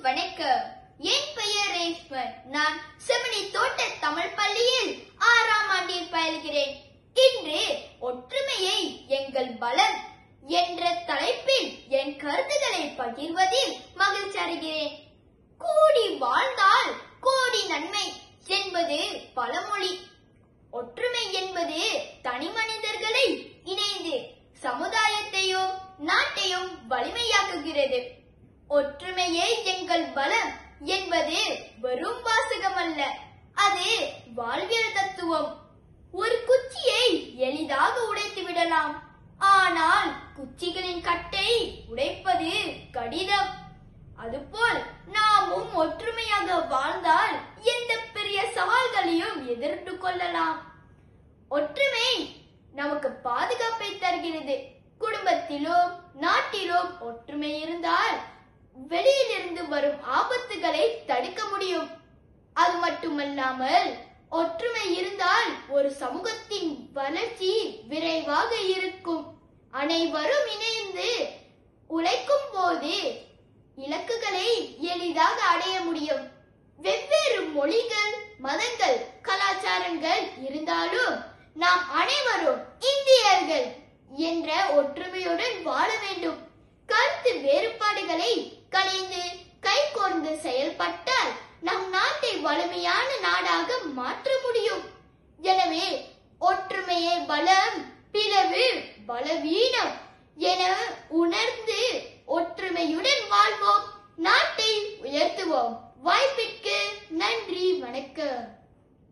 வணக்கம். என் பெயர் ரேஷ்மன். நான் செமினி தோட்ட தமிழ் பள்ளியில் 6ஆம் ஆண்டில் பயில்கிறேன். இன்று ஒற்றுமையை எங்கள் பலம் என்ற தலைப்பில் என் கருத்துக்களை பகிர்வதில் மகிழ்ச்சி அடைகிறேன். கூடி வாழ்ந்தால் கோடி நன்மை என்பது பழமொழி. ஒற்றுமை என்பது தனி மனிதர்களை இணைந்து சமுதாயத்தையும் நாட்டையும் வலிமையாக்குகிறது. ஒற்றுமையே எங்கள் பலம் என்பது வெறும் வாசகம் அல்ல, அது வாழ்வியல் தத்துவம். ஒரு குச்சியை எளிதாக உடைத்து விடலாம், ஆனால் குச்சிகளின் கட்டை உடைப்பது கடினம். அதுபோல் நாமும் ஒற்றுமையாக வாழ்ந்தால் எந்த பெரிய சவால்களையும் எதிர்த்து கொள்ளலாம். ஒற்றுமை நமக்கு பாதுகாப்பை தருகிறது. குடும்பத்திலும் நாட்டிலும் ஒற்றுமை இருந்தால் வெளியிலிருந்து வரும் ஆபத்துகளை தடுக்க முடியும். அது மட்டுமல்லாமல் ஒற்றுமை இருந்தால் ஒரு சமூகத்தின் வளர்ச்சி விரைவாக இருக்கும். அனைவரும் இணைந்து உழைக்கும் போது இலக்குகளை எளிதாக அடைய முடியும். வெவ்வேறு மொழிகள், மதங்கள், கலாச்சாரங்கள் இருந்தாலும் நாம் அனைவரும் இந்தியர்கள் என்ற ஒற்றுமையுடன் வாழ வேண்டும். கருத்து வேறுபாடுகளை கலைந்து கைகோர்ந்து செயல்பட்டால் நம் நாட்டை வலிமையான நாடாக மாற்ற முடியும். எனவே ஒற்றுமையே பலம், பிளவு பலவீனம் என உணர்ந்து ஒற்றுமையுடன் வாழ்வோம், நாட்டை உயர்த்துவோம். வாய்ப்பிற்கு நன்றி, வணக்கம்.